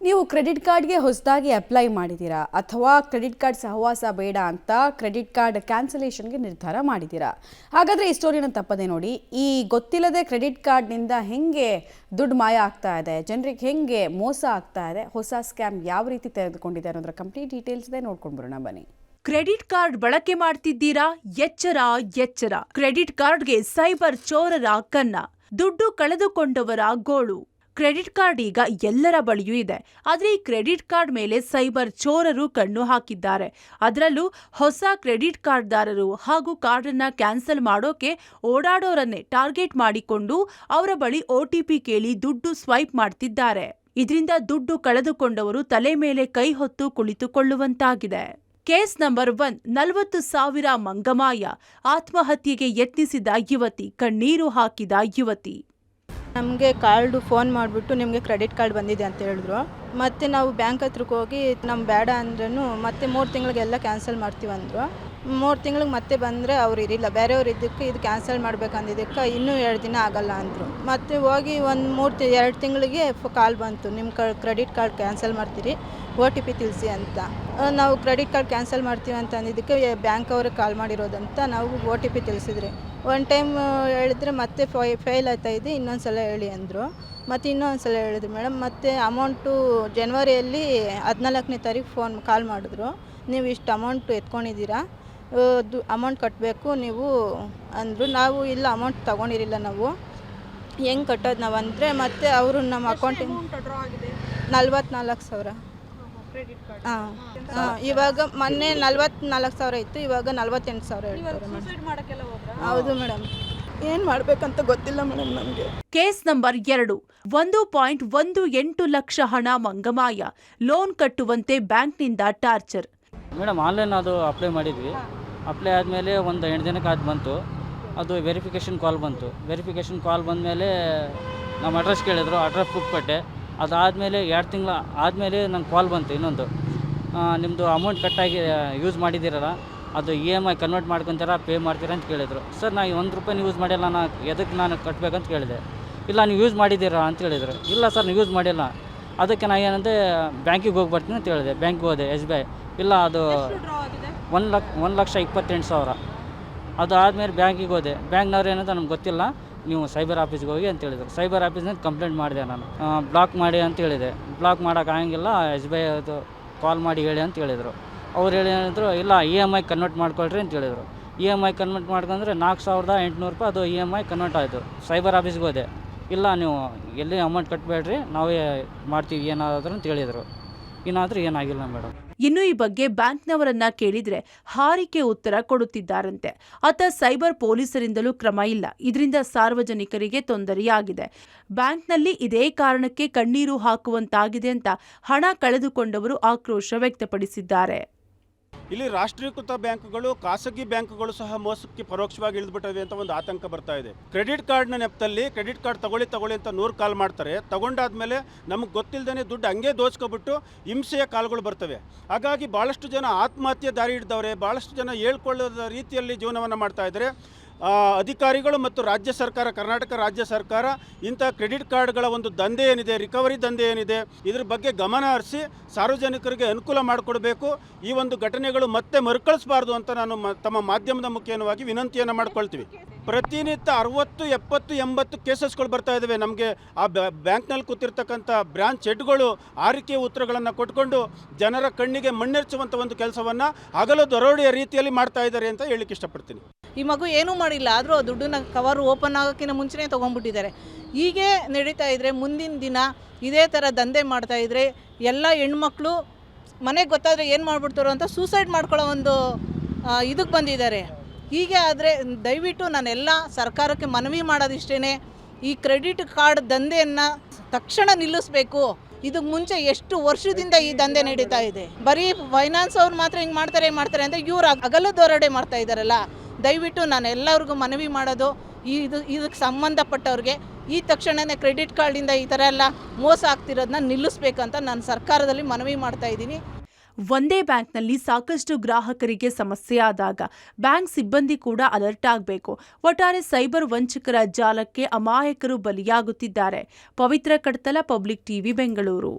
ನೀವು ಕ್ರೆಡಿಟ್ ಕಾರ್ಡ್ಗೆ ಹೊಸದಾಗಿ ಅಪ್ಲೈ ಮಾಡಿದ್ದೀರಾ ಅಥವಾ ಕ್ರೆಡಿಟ್ ಕಾರ್ಡ್ ಸಹವಾಸ ಬೇಡ ಅಂತ ಕ್ರೆಡಿಟ್ ಕಾರ್ಡ್ ಕ್ಯಾನ್ಸಲೇಷನ್ಗೆ ನಿರ್ಧಾರ ಮಾಡಿದ್ದೀರಾ? ಹಾಗಾದರೆ ಈ ಸ್ಟೋರಿನ ತಪ್ಪದೆ ನೋಡಿ. ಈ ಗೊತ್ತಿಲ್ಲದೆ ಕ್ರೆಡಿಟ್ ಕಾರ್ಡ್ನಿಂದ ಹೆಂಗೆ ದುಡ್ಡು ಮಾಯ ಆಗ್ತಾ ಇದೆ, ಜನರಿಗೆ ಹೆಂಗೆ ಮೋಸ ಆಗ್ತಾ ಇದೆ, ಹೊಸ ಸ್ಕ್ಯಾಮ್ ಯಾವ ರೀತಿ ತೆಗೆದುಕೊಂಡಿದೆ ಅನ್ನೋದರ ಕಂಪ್ಲೀಟ್ ಡೀಟೇಲ್ಸ್ ಇದೆ, ನೋಡ್ಕೊಂಡು ಬರೋಣ ಬನ್ನಿ. ಕ್ರೆಡಿಟ್ ಕಾರ್ಡ್ ಬಳಕೆ ಮಾಡ್ತಿದ್ದೀರಾ? ಎಚ್ಚರ ಎಚ್ಚರ! ಕ್ರೆಡಿಟ್ ಕಾರ್ಡ್ಗೆ ಸೈಬರ್ ಚೋರರ ಕನ್ನ, ದುಡ್ಡು ಕಳೆದುಕೊಂಡವರ ಗೋಳು. ಕ್ರೆಡಿಟ್ ಕಾರ್ಡ್ ಈಗ ಎಲ್ಲರ ಬಳಿಯೂ ಇದೆ. ಆದರೆ ಈ ಕ್ರೆಡಿಟ್ ಕಾರ್ಡ್ ಮೇಲೆ ಸೈಬರ್ ಚೋರರು ಕಣ್ಣು ಹಾಕಿದ್ದಾರೆ. ಅದರಲ್ಲೂ ಹೊಸ ಕ್ರೆಡಿಟ್ ಕಾರ್ಡ್ದಾರರು ಹಾಗೂ ಕಾರ್ಡನ್ನ ಕ್ಯಾನ್ಸಲ್ ಮಾಡೋಕೆ ಓಡಾಡೋರನ್ನೇ ಟಾರ್ಗೆಟ್ ಮಾಡಿಕೊಂಡು ಅವರ ಬಳಿ OTP ಕೇಳಿ ದುಡ್ಡು ಸ್ವೈಪ್ ಮಾಡ್ತಿದ್ದಾರೆ. ಇದರಿಂದ ದುಡ್ಡು ಕಳೆದುಕೊಂಡವರು ತಲೆ ಮೇಲೆ ಕೈ ಹೊತ್ತು ಕುಳಿತುಕೊಳ್ಳುವಂತಾಗಿದೆ. Case number 1, 40,000 ಮಂಗಮಾಯ. ಆತ್ಮಹತ್ಯೆಗೆ ಯತ್ನಿಸಿದ ಯುವತಿ, ಕಣ್ಣೀರು ಹಾಕಿದ ಯುವತಿ. ನಮಗೆ ಕಾರ್ಡು ಫೋನ್ ಮಾಡಿಬಿಟ್ಟು ನಿಮಗೆ ಕ್ರೆಡಿಟ್ ಕಾರ್ಡ್ ಬಂದಿದೆ ಅಂತ ಹೇಳಿದ್ರು. ಮತ್ತು ನಾವು ಬ್ಯಾಂಕ್ ಹತ್ರಕ್ಕೆ ಹೋಗಿ ನಮ್ಮ ಬೇಡ ಅಂದ್ರೂ ಮತ್ತೆ 3 ತಿಂಗಳಿಗೆಲ್ಲ ಕ್ಯಾನ್ಸಲ್ ಮಾಡ್ತೀವಿ ಅಂದರು. 3 ತಿಂಗಳಿಗೆ ಮತ್ತೆ ಬಂದರೆ ಅವ್ರು ಇರಿಲ್ಲ, ಬೇರೆಯವ್ರು ಇದ್ದಕ್ಕೆ ಇದು ಕ್ಯಾನ್ಸಲ್ ಮಾಡಬೇಕಂದಿದ್ದಕ್ಕೆ ಇನ್ನೂ 2 ದಿನ ಆಗಲ್ಲ ಅಂದರು. ಮತ್ತು ಹೋಗಿ 2 ತಿಂಗಳಿಗೆ ಕಾಲ್ ಬಂತು, ನಿಮ್ಮ ಕ್ರೆಡಿಟ್ ಕಾರ್ಡ್ ಕ್ಯಾನ್ಸಲ್ ಮಾಡ್ತೀರಿ, OTP ತಿಳಿಸಿ ಅಂತ. ನಾವು ಕ್ರೆಡಿಟ್ ಕಾರ್ಡ್ ಕ್ಯಾನ್ಸಲ್ ಮಾಡ್ತೀವಿ ಅಂತ ಅಂದಿದ್ದಕ್ಕೆ ಬ್ಯಾಂಕ್ ಅವ್ರಿಗೆ ಕಾಲ್ ಮಾಡಿರೋದಂತ ನಾವು OTP ತಿಳಿಸಿದ್ರಿ. 1 ಟೈಮ್ ಹೇಳಿದ್ರೆ ಮತ್ತೆ ಫೇಲ್ ಆಗ್ತಾ ಇದೆ, ಇನ್ನೊಂದು ಸಲ ಹೇಳಿ ಅಂದರು. ಮತ್ತು ಇನ್ನೊಂದು ಸಲ ಹೇಳಿದ್ರು ಮೇಡಮ್. ಮತ್ತು ಅಮೌಂಟು ಜನವರಿಯಲ್ಲಿ 14ನೇ ತಾರೀಕು ಕಾಲ್ ಮಾಡಿದ್ರು, ನೀವು ಇಷ್ಟು ಅಮೌಂಟ್ ಎತ್ಕೊಂಡಿದ್ದೀರಾ, ಅಮೌಂಟ್ ಕಟ್ಟಬೇಕು ನೀವು ಅಂದರು. ನಾವು ಇಲ್ಲ, ಅಮೌಂಟ್ ತೊಗೊಂಡಿರಲಿಲ್ಲ, ನಾವು ಹೆಂಗೆ ಕಟ್ಟೋದು ನಾವು ಅಂದರೆ, ಮತ್ತು ಅವರು ನಮ್ಮ ಅಕೌಂಟಿಗೆ 44,000. ಹಾಂ, ಇವಾಗ ಮೊನ್ನೆ 44,000 ಇತ್ತು, ಇವಾಗ 48,000 ಹೇಳ್ತಾರೆ. ಹೌದು ಮೇಡಮ್, ಏನು ಮಾಡಬೇಕಂತ ಗೊತ್ತಿಲ್ಲ ಮೇಡಮ್ ನಮಗೆ. ಕೇಸ್ ನಂಬರ್ 2, 1.18 ಲಕ್ಷ ಹಣ ಮಂಗಮಾಯ. ಲೋನ್ ಕಟ್ಟುವಂತೆ ಬ್ಯಾಂಕ್ನಿಂದ ಟಾರ್ಚರ್. ಮೇಡಮ್, ಆನ್ಲೈನ್ ಅದು ಅಪ್ಲೈ ಮಾಡಿದ್ವಿ. ಅಪ್ಲೈ ಆದಮೇಲೆ ಒಂದು 8 ದಿನಕ್ಕೆ ಅದು ಬಂತು. ಅದು ವೆರಿಫಿಕೇಷನ್ ಕಾಲ್ ಬಂತು. ವೆರಿಫಿಕೇಷನ್ ಕಾಲ್ ಬಂದಮೇಲೆ ನಮ್ಮ ಅಡ್ರೆಸ್ ಕೇಳಿದ್ರು, ಅಡ್ರೆಸ್ ಪ್ರೂಫ್ ಕೊಟ್ಟೆ. ಅದಾದಮೇಲೆ 2 ತಿಂಗಳು ಆದಮೇಲೆ ನಂಗೆ ಕಾಲ್ ಬಂತು ಇನ್ನೊಂದು, ನಿಮ್ಮದು ಅಮೌಂಟ್ ಕಟ್ಟಾಗಿ ಯೂಸ್ ಮಾಡಿದ್ದೀರಲ್ಲ, ಅದು EMI ಕನ್ವರ್ಟ್ ಮಾಡ್ಕೊತೀರಾ, ಪೇ ಮಾಡ್ತೀರಾ ಅಂತ ಕೇಳಿದರು. ಸರ್, ನಾನು 1 ರೂಪಾಯಿ ಯೂಸ್ ಮಾಡಿಲ್ಲ, ಎದಕ್ಕೆ ನಾನು ಕಟ್ಟಬೇಕಂತ ಕೇಳಿದೆ. ಇಲ್ಲ, ನೀವು ಯೂಸ್ ಮಾಡಿದ್ದೀರಾ ಅಂತ ಹೇಳಿದರು. ಇಲ್ಲ ಸರ್, ನೀವು ಯೂಸ್ ಮಾಡಿಲ್ಲ. ಅದಕ್ಕೆ ನಾನು ಏನಂದರೆ ಬ್ಯಾಂಕಿಗೆ ಹೋಗಿ ಬರ್ತೀನಿ ಅಂತ ಹೇಳಿದೆ. ಬ್ಯಾಂಕಿಗೆ ಹೋದೆ, SBI. ಇಲ್ಲ, ಅದು 1,28,000. ಅದು ಆದಮೇಲೆ ಬ್ಯಾಂಕಿಗೆ ಹೋದೆ. ಬ್ಯಾಂಕ್ನವ್ರು ಏನಂತ ನಮ್ಗೆ ಗೊತ್ತಿಲ್ಲ, ನೀವು ಸೈಬರ್ ಆಫೀಸ್ಗೆ ಹೋಗಿ ಅಂತ ಹೇಳಿದರು. ಸೈಬರ್ ಆಫೀಸ್ನಲ್ಲಿ ಕಂಪ್ಲೇಂಟ್ ಮಾಡಿದೆ ನಾನು. ಬ್ಲಾಕ್ ಮಾಡಿ ಅಂತ ಹೇಳಿದೆ. ಬ್ಲಾಕ್ ಮಾಡೋಕ್ಕಾಗಂಗಿಲ್ಲ, SBI ಅದು ಕಾಲ್ ಮಾಡಿ ಹೇಳಿ ಅಂತ ಹೇಳಿದರು. ಅವ್ರು ಹೇಳಿದ್ರು, ಇಲ್ಲ EMI ಕನ್ವರ್ಟ್ ಮಾಡ್ಕೊಳ್ರಿ ಅಂತ ಹೇಳಿದರು. EMI ಕನ್ವರ್ಟ್ ಮಾಡ್ಕೊಂಡ್ರೆ 4,800 ರೂಪಾಯಿ ಅದು EMI ಕನ್ವರ್ಟ್ ಆಯಿತು. ಸೈಬರ್ ಆಫೀಸ್ಗೆ ಹೋದೆ. ಇಲ್ಲ, ನೀವು ಎಲ್ಲಿ ಅಮೌಂಟ್ ಕಟ್ಟಬೇಡ್ರಿ, ನಾವೇ ಮಾಡ್ತೀವಿ ಏನಾದರೂ ಅಂತ ಹೇಳಿದರು. ಏನಾದರೂ ಏನಾಗಿಲ್ಲ ಮೇಡಮ್. ಇನ್ನು ಈ ಬಗ್ಗೆ ಬ್ಯಾಂಕ್ನವರನ್ನ ಕೇಳಿದ್ರೆ ಹಾರಿಕೆ ಉತ್ತರ ಕೊಡುತ್ತಿದ್ದಾರಂತೆ. ಅತ್ತ ಸೈಬರ್ ಪೊಲೀಸರಿಂದಲೂ ಕ್ರಮ ಇಲ್ಲ. ಇದರಿಂದ ಸಾರ್ವಜನಿಕರಿಗೆ ತೊಂದರೆಯಾಗಿದೆ. ಬ್ಯಾಂಕ್ನಲ್ಲಿ ಇದೇ ಕಾರಣಕ್ಕೆ ಕಣ್ಣೀರು ಹಾಕುವಂತಾಗಿದೆ ಅಂತ ಹಣ ಕಳೆದುಕೊಂಡವರು ಆಕ್ರೋಶ ವ್ಯಕ್ತಪಡಿಸಿದ್ದಾರೆ. ಇಲ್ಲಿ ರಾಷ್ಟ್ರೀಕೃತ ಬ್ಯಾಂಕ್ಗಳು, ಖಾಸಗಿ ಬ್ಯಾಂಕ್ಗಳು ಸಹ ಮೋಸಕ್ಕೆ ಪರೋಕ್ಷವಾಗಿ ಇಳಿದ್ಬಿಟ್ಟಿವೆ ಅಂತ ಒಂದು ಆತಂಕ ಬರ್ತಾ ಇದೆ. ಕ್ರೆಡಿಟ್ ಕಾರ್ಡ್ನ ನೆಪದಲ್ಲಿ ಕ್ರೆಡಿಟ್ ಕಾರ್ಡ್ ತಗೊಳ್ಳಿ ಅಂತ 100 ಕಾಲ್ ಮಾಡ್ತಾರೆ. ತಗೊಂಡಾದ್ಮೇಲೆ ನಮಗೆ ಗೊತ್ತಿಲ್ಲದೇ ದುಡ್ಡು ಹಂಗೆ ದೋಚ್ಕೊಬಿಟ್ಟು ಹಿಂಸೆಯ ಕಾಲ್ಗಳು ಬರ್ತವೆ. ಹಾಗಾಗಿ ಭಾಳಷ್ಟು ಜನ ಆತ್ಮಹತ್ಯೆ ದಾರಿ ಹಿಡಿದವ್ರೆ, ಭಾಳಷ್ಟು ಜನ ಹೇಳ್ಕೊಳ್ಳೋದ ರೀತಿಯಲ್ಲಿ ಜೀವನವನ್ನು ಮಾಡ್ತಾ ಇದ್ದಾರೆ. ಅಧಿಕಾರಿಗಳು ಮತ್ತು ರಾಜ್ಯ ಸರ್ಕಾರ, ಕರ್ನಾಟಕ ರಾಜ್ಯ ಸರ್ಕಾರ ಇಂಥ ಕ್ರೆಡಿಟ್ ಕಾರ್ಡ್ಗಳ ಒಂದು ದಂಧೆ ಏನಿದೆ, ರಿಕವರಿ ದಂಧೆ ಏನಿದೆ, ಇದ್ರ ಬಗ್ಗೆ ಗಮನ ಹರಿಸಿ ಸಾರ್ವಜನಿಕರಿಗೆ ಅನುಕೂಲ ಮಾಡಿಕೊಡ್ಬೇಕು. ಈ ಒಂದು ಘಟನೆಗಳು ಮತ್ತೆ ಮರುಕಳಿಸಬಾರ್ದು ಅಂತ ನಾನು ತಮ್ಮ ಮಾಧ್ಯಮದ ಮುಖೇನವಾಗಿ ವಿನಂತಿಯನ್ನು ಮಾಡ್ಕೊಳ್ತೀವಿ. ಪ್ರತಿನಿತ್ಯ 60, 70, 80 ಕೇಸಸ್ಗಳು ಬರ್ತಾ ಇದ್ದಾವೆ. ನಮಗೆ ಆ ಬ್ಯಾಂಕ್ನಲ್ಲಿ ಕೂತಿರ್ತಕ್ಕಂಥ ಬ್ರಾಂಚ್ ಹೆಡ್ಗಳು ಆರಿಕೆ ಉತ್ತರಗಳನ್ನು ಕೊಟ್ಕೊಂಡು ಜನರ ಕಣ್ಣಿಗೆ ಮಣ್ಣೆರಚುವಂಥ ಒಂದು ಕೆಲಸವನ್ನು ಹಗಲು ದರೋಡೆಯ ರೀತಿಯಲ್ಲಿ ಮಾಡ್ತಾ ಇದ್ದಾರೆ ಅಂತ ಹೇಳಲಿಕ್ಕೆ ಇಷ್ಟಪಡ್ತೀನಿ. ಈ ಮಗು ಏನೂ ಮಾಡಿಲ್ಲ, ಆದರೂ ಆ ದುಡ್ಡನ್ನ ಕವರ್ ಓಪನ್ ಆಗೋಕ್ಕಿಂತ ಮುಂಚೆನೇ ತೊಗೊಂಡ್ಬಿಟ್ಟಿದ್ದಾರೆ. ಹೀಗೆ ನಡೀತಾ ಇದ್ದರೆ ಮುಂದಿನ ದಿನ ಇದೇ ಥರ ದಂಧೆ ಮಾಡ್ತಾಯಿದ್ರೆ ಎಲ್ಲ ಹೆಣ್ಮಕ್ಳು ಮನೆಗೆ ಗೊತ್ತಾದರೆ ಏನು ಮಾಡಿಬಿಡ್ತಾರೋ ಅಂತ ಸೂಸೈಡ್ ಮಾಡ್ಕೊಳ್ಳೋ ಒಂದು ಇದಕ್ಕೆ ಬಂದಿದ್ದಾರೆ. ಹೀಗೆ ಆದರೆ ದಯವಿಟ್ಟು ನಾನೆಲ್ಲ ಸರ್ಕಾರಕ್ಕೆ ಮನವಿ ಮಾಡೋದಿಷ್ಟೇ, ಈ ಕ್ರೆಡಿಟ್ ಕಾರ್ಡ್ ದಂಧೆಯನ್ನು ತಕ್ಷಣ ನಿಲ್ಲಿಸಬೇಕು. ಇದಕ್ಕೆ ಮುಂಚೆ ಎಷ್ಟು ವರ್ಷದಿಂದ ಈ ದಂಧೆ ನಡೀತಾ ಇದೆ. ಬರೀ ಫೈನಾನ್ಸ್ ಅವ್ರು ಮಾತ್ರ ಹಿಂಗೆ ಮಾಡ್ತಾರೆ ಅಂತ ಇವ್ರು ಹಗಲು ದರೋಡೆ ಮಾಡ್ತಾ ಇದ್ದಾರಲ್ಲ. ದಯವಿಟ್ಟು ನಾನು ಎಲ್ಲರಿಗೂ ಮನವಿ ಮಾಡೋದು, ಇದಕ್ಕೆ ಸಂಬಂಧಪಟ್ಟವ್ರಿಗೆ ಈ ತಕ್ಷಣವೇ ಕ್ರೆಡಿಟ್ ಕಾರ್ಡಿಂದ ಈ ಥರ ಎಲ್ಲ ಮೋಸ ಆಗ್ತಿರೋದನ್ನ ನಿಲ್ಲಿಸ್ಬೇಕಂತ ನಾನು ಸರ್ಕಾರದಲ್ಲಿ ಮನವಿ ಮಾಡ್ತಾ ಇದ್ದೀನಿ. ಒಂದೇ ಬ್ಯಾಂಕ್ನಲ್ಲಿ ಸಾಕಷ್ಟು ಗ್ರಾಹಕರಿಗೆ ಸಮಸ್ಯೆ ಆದಾಗ ಬ್ಯಾಂಕ್ ಸಿಬ್ಬಂದಿ ಕೂಡ ಅಲರ್ಟ್ ಆಗಬೇಕು. ಒಟ್ಟಾರೆ ಸೈಬರ್ ವಂಚಕರ ಜಾಲಕ್ಕೆ ಅಮಾಯಕರು ಬಲಿಯಾಗುತ್ತಿದ್ದಾರೆ. ಪವಿತ್ರ ಕಡ್ತಲ, ಪಬ್ಲಿಕ್ ಟಿವಿ, ಬೆಂಗಳೂರು.